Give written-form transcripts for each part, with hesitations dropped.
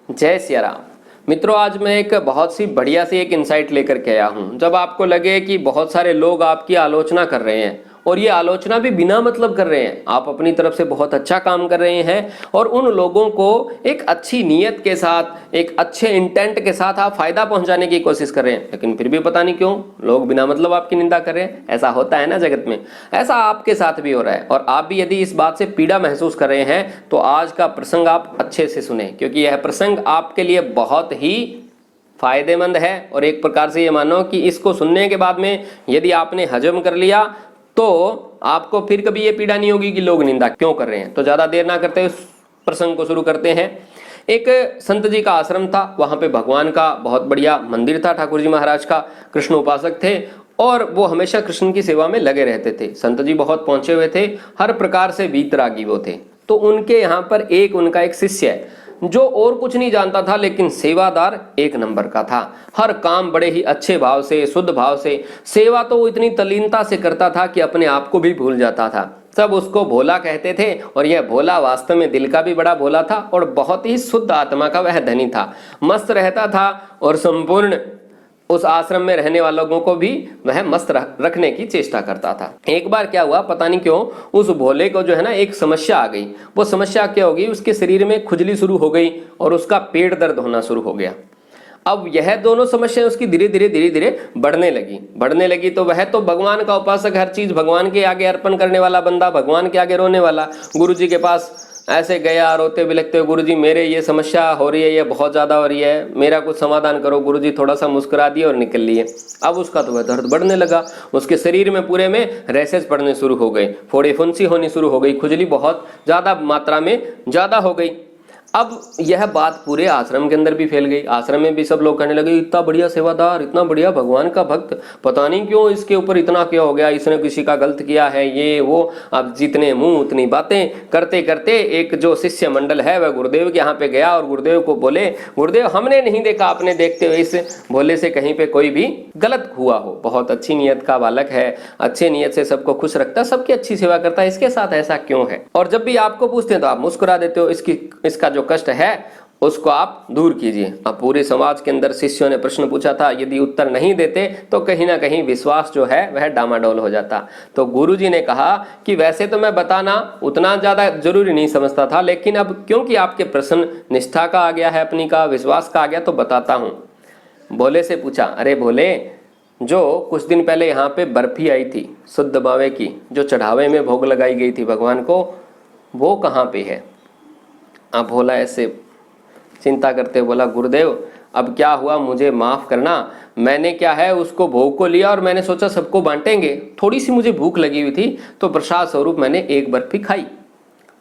जय सिया राम। मित्रों, आज मैं एक बहुत सी बढ़िया सी एक इंसाइट लेकर के आया हूं। जब आपको लगे कि बहुत सारे लोग आपकी आलोचना कर रहे हैं और ये आलोचना भी बिना मतलब कर रहे हैं, आप अपनी तरफ से बहुत अच्छा काम कर रहे हैं और उन लोगों को एक अच्छी नीयत के साथ, एक अच्छे इंटेंट के साथ आप फायदा पहुंचाने की कोशिश कर रहे हैं, लेकिन फिर भी पता नहीं क्यों लोग बिना मतलब आपकी निंदा कर रहे हैं। ऐसा होता है ना जगत में, ऐसा आपके साथ भी हो रहा है। और आप भी यदि इस बात से पीड़ा महसूस कर रहे हैं तो आज का प्रसंग आप अच्छे से सुने, क्योंकि यह प्रसंग आपके लिए बहुत ही फायदेमंद है। और एक प्रकार से ये मानो कि इसको सुनने के बाद में यदि आपने हजम कर लिया तो आपको फिर कभी ये पीड़ा नहीं होगी कि लोग निंदा क्यों कर रहे हैं। तो ज्यादा देर ना करते हुए प्रसंग को शुरू करते हैं। एक संत जी का आश्रम था, वहां पे भगवान का बहुत बढ़िया मंदिर था, ठाकुर जी महाराज का। कृष्ण उपासक थे और वो हमेशा कृष्ण की सेवा में लगे रहते थे। संत जी बहुत पहुंचे हुए थे, हर प्रकार से वीतरागी वो थे। तो उनके यहाँ पर उनका एक शिष्य है जो और कुछ नहीं जानता था, लेकिन सेवादार एक नंबर का था। हर काम बड़े ही अच्छे भाव से, शुद्ध भाव से, सेवा तो वो इतनी तल्लीनता से करता था कि अपने आप को भी भूल जाता था। सब उसको भोला कहते थे और यह भोला वास्तव में दिल का भी बड़ा भोला था और बहुत ही शुद्ध आत्मा का वह धनी था। मस्त रहता था और संपूर्ण उस आश्रम में रहने वालों को भी वह मस्त रखने की चेष्टा करता था। एक बार क्या हुआ, पता नहीं क्यों उस भोले को जो है ना एक समस्या आ गई। वो समस्या क्या होगी, उसके शरीर में खुजली शुरू हो गई और उसका पेट दर्द होना शुरू हो गया। अब यह दोनों समस्याएं उसकी धीरे धीरे बढ़ने लगी। तो वह तो भगवान का उपासक, हर चीज भगवान के आगे अर्पण करने वाला बंदा, भगवान के आगे रोने वाला, गुरु जी के पास ऐसे गया रोते बिलखते हुए, गुरुजी मेरे ये समस्या हो रही है, ये बहुत ज्यादा हो रही है, मेरा कुछ समाधान करो। गुरुजी थोड़ा सा मुस्कुरा दिए और निकल लिए। अब उसका तो वह दर्द बढ़ने लगा, उसके शरीर में पूरे में रैसेस पड़ने शुरू हो गए, फोड़े फुंसी होनी शुरू हो गई, खुजली बहुत ज्यादा मात्रा में ज्यादा हो गई। अब यह बात पूरे आश्रम के अंदर भी फैल गई। आश्रम में भी सब लोग कहने लगे, इतना बढ़िया सेवादार, इतना बढ़िया भगवान का भक्त, पता नहीं क्यों इसके ऊपर इतना क्या हो गया, इसने किसी का गलत किया है, ये वो। अब जितने मुंह उतनी बातें करते करते एक जो शिष्य मंडल है वह गुरुदेव के यहाँ पे गया और गुरुदेव को बोले, गुरुदेव हमने नहीं देखा आपने देखते हुए इस भोले से कहीं पे कोई भी गलत हुआ हो। बहुत अच्छी नीयत का बालक है, अच्छे नीयत से सबको खुश रखता, सबकी अच्छी सेवा करता है, इसके साथ ऐसा क्यों है? और जब भी आपको पूछते हैं तो आप मुस्कुरा देते हो। इसका जो कष्ट है उसको आप दूर कीजिए। अब पूरे समाज के अंदर शिष्यों ने प्रश्न पूछा था, यदि उत्तर नहीं देते तो कहीं ना कहीं विश्वास जो है वह डामाडोल हो जाता। तो गुरुजी ने कहा कि वैसे तो मैं बताना उतना ज्यादा जरूरी नहीं समझता था, लेकिन अब क्योंकि आपके प्रश्न निष्ठा का आ गया है, अपनी का विश्वास का आ गया, तो बताता हूं। भोले से पूछा, अरे भोले, जो कुछ दिन पहले यहाँ पे बर्फी आई थी शुद्ध मावे की, जो चढ़ावे में भोग लगाई गई थी भगवान को, वो कहाँ पे है? अब भोला ऐसे चिंता करते बोला, गुरुदेव अब क्या हुआ, मुझे माफ करना, मैंने क्या है उसको भोग को लिया और मैंने सोचा सबको बांटेंगे, थोड़ी सी मुझे भूख लगी हुई थी तो प्रसाद स्वरूप मैंने एक बर्फी खाई,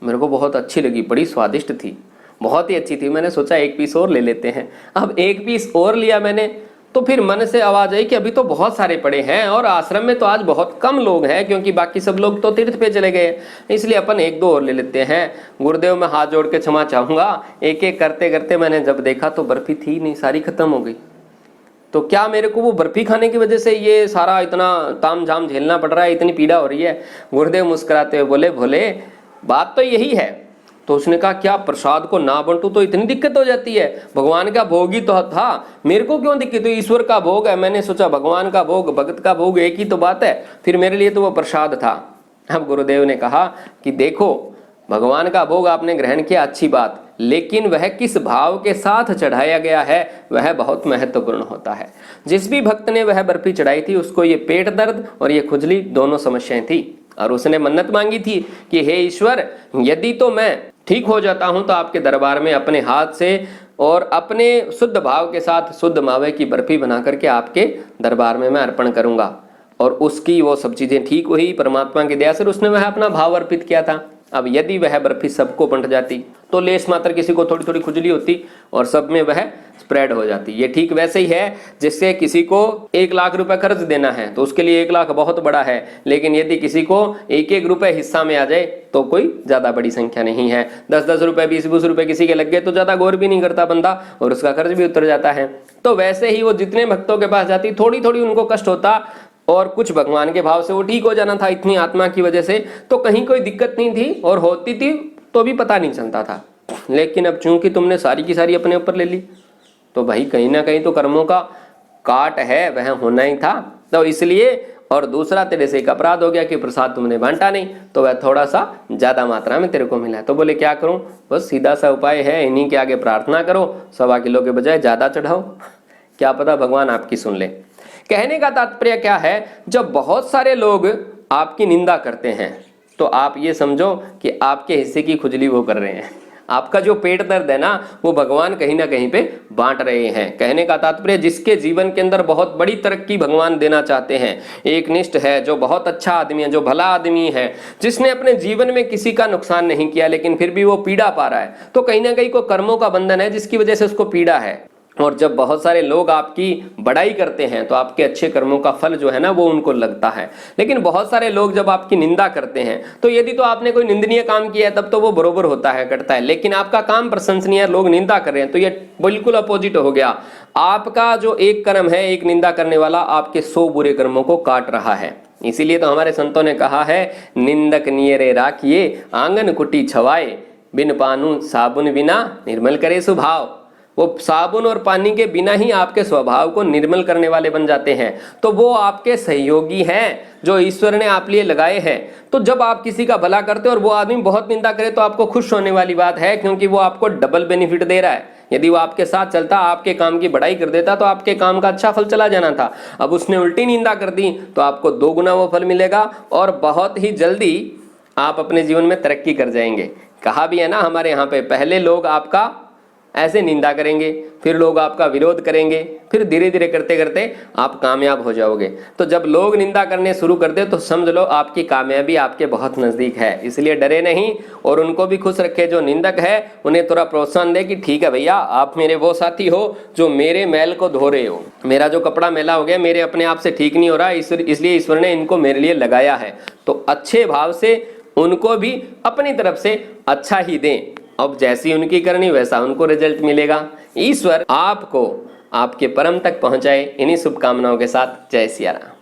मेरे को बहुत अच्छी लगी, बड़ी स्वादिष्ट थी, बहुत ही अच्छी थी, मैंने सोचा एक पीस और ले लेते हैं। अब एक पीस और लिया मैंने तो फिर मन से आवाज आई कि अभी तो बहुत सारे पड़े हैं और आश्रम में तो आज बहुत कम लोग हैं, क्योंकि बाकी सब लोग तो तीर्थ पे चले गए, इसलिए अपन एक दो और ले लेते हैं। गुरुदेव मैं हाथ जोड़ के क्षमा चाहूंगा। एक एक करते करते मैंने जब देखा तो बर्फी थी नहीं, सारी खत्म हो गई। तो क्या मेरे को वो बर्फी खाने की वजह से ये सारा इतना ताम झाम झेलना पड़ रहा है, इतनी पीड़ा हो रही है? गुरुदेव मुस्कुराते हुए बोले, भोले बात तो यही है। तो उसने कहा, क्या प्रसाद को ना बंटू तो इतनी दिक्कत हो जाती है? भगवान का भोग ही तो था, मेरे को क्यों दिक्कत हुई? ईश्वर का भोग है, मैंने सोचा भगवान का भोग, भगत का भोग एक ही तो बात है, फिर मेरे लिए तो वो प्रसाद था। अब गुरुदेव ने कहा कि देखो, भगवान का भोग आपने ग्रहण किया, अच्छी बात, लेकिन वह किस भाव के साथ चढ़ाया गया है वह बहुत महत्वपूर्ण होता है। जिस भी भक्त ने वह बर्फी चढ़ाई थी उसको ये पेट दर्द और ये खुजली दोनों समस्याएं थी, और उसने मन्नत मांगी थी कि हे ईश्वर, यदि तो मैं ठीक हो जाता हूं तो आपके दरबार में अपने हाथ से और अपने शुद्ध भाव के साथ शुद्ध मावे की बर्फी बना करके आपके दरबार में मैं अर्पण करूंगा। और उसकी वो सब चीजें ठीक हुई, परमात्मा की दया से उसने वह अपना भाव अर्पित किया था। अब यदि वह बर्फी सबको बंट जाती तो लेस मात्र किसी को थोड़ी थोड़ी खुजली होती और सब में वह स्प्रेड हो जाती। ये ठीक वैसे ही है जिससे किसी को 1 लाख रुपए कर्ज देना है तो उसके लिए 1 लाख बहुत बड़ा है, लेकिन यदि किसी को 1-1 रुपए हिस्सा में आ जाए तो कोई ज्यादा बड़ी संख्या नहीं है। 10-10 रुपए 20-20 रुपए किसी के लग गए तो ज्यादा गौर भी नहीं करता बंदा और उसका कर्ज भी उतर जाता है। तो वैसे ही वो जितने भक्तों के पास जाती थोड़ी थोड़ी उनको कष्ट होता और कुछ भगवान के भाव से वो ठीक हो जाना था इतनी आत्मा की वजह से, तो कहीं कोई दिक्कत नहीं थी और होती थी तो भी पता नहीं चलता था। लेकिन अब चूंकि तुमने सारी की सारी अपने ऊपर ले ली, तो भाई कहीं ना कहीं तो कर्मों का काट है, वह होना ही था। तो इसलिए, और दूसरा तेरे से एक अपराध हो गया कि प्रसाद तुमने बांटा नहीं, तो वह थोड़ा सा ज्यादा मात्रा में तेरे को मिला है। तो बोले क्या करूं, बस सीधा सा उपाय है, इन्हीं के आगे प्रार्थना करो, 1.25 किलो के बजाय ज्यादा चढ़ाओ, क्या पता भगवान आपकी सुन ले। कहने का तात्पर्य क्या है, जब बहुत सारे लोग आपकी निंदा करते हैं तो आप ये समझो कि आपके हिस्से की खुजली वो कर रहे हैं, आपका जो पेट दर्द है ना वो भगवान कहीं ना कहीं पे बांट रहे हैं। कहने का तात्पर्य, जिसके जीवन के अंदर बहुत बड़ी तरक्की भगवान देना चाहते हैं, एक निष्ठ है, जो बहुत अच्छा आदमी है, जो भला आदमी है, जिसने अपने जीवन में किसी का नुकसान नहीं किया लेकिन फिर भी वो पीड़ा पा रहा है, तो कहीं ना कहीं को कर्मों का बंधन है जिसकी वजह से उसको पीड़ा है। और जब बहुत सारे लोग आपकी बड़ाई करते हैं तो आपके अच्छे कर्मों का फल जो है ना वो उनको लगता है। लेकिन बहुत सारे लोग जब आपकी निंदा करते हैं तो यदि तो आपने कोई निंदनीय काम किया है तब तो वो बरोबर होता है, करता है, लेकिन आपका काम प्रशंसनीय है, लोग निंदा कर रहे हैं, तो ये बिल्कुल अपोजिट हो गया। आपका जो एक कर्म है, एक निंदा करने वाला, आपके 100 बुरे कर्मों को काट रहा है। इसीलिए तो हमारे संतों ने कहा है, निंदक नियरे राखिए आंगन कुटी छवाए, बिन पानु साबुन बिना निर्मल करे स्वभाव। वो साबुन और पानी के बिना ही आपके स्वभाव को निर्मल करने वाले बन जाते हैं, तो वो आपके सहयोगी हैं जो ईश्वर ने आप लिए लगाए हैं। तो जब आप किसी का भला करते हो और वो आदमी बहुत निंदा करे तो आपको खुश होने वाली बात है, क्योंकि वो आपको डबल बेनिफिट दे रहा है। यदि वो आपके साथ चलता, आपके काम की बढ़ाई कर देता, तो आपके काम का अच्छा फल चला जाना था। अब उसने उल्टी निंदा कर दी तो आपको 2 गुना वो फल मिलेगा और बहुत ही जल्दी आप अपने जीवन में तरक्की कर जाएंगे। कहा भी है ना हमारे यहाँ पे, पहले लोग आपका ऐसे निंदा करेंगे, फिर लोग आपका विरोध करेंगे, फिर धीरे धीरे करते करते आप कामयाब हो जाओगे। तो जब लोग निंदा करने शुरू कर दे तो समझ लो आपकी कामयाबी आपके बहुत नजदीक है। इसलिए डरे नहीं और उनको भी खुश रखे, जो निंदक है उन्हें थोड़ा प्रोत्साहन दे कि ठीक है भैया, आप मेरे वो साथी हो जो मेरे मैल को धो रहे हो, मेरा जो कपड़ा मैला हो गया, मेरे अपने आप से ठीक नहीं हो रहा, इसलिए ईश्वर ने इनको मेरे लिए लगाया है। तो अच्छे भाव से उनको भी अपनी तरफ से अच्छा ही दें। अब जैसी उनकी करनी वैसा उनको रिजल्ट मिलेगा। ईश्वर आपको आपके परम तक पहुंचाए, इन्हीं शुभकामनाओं के साथ। जय सिया राम।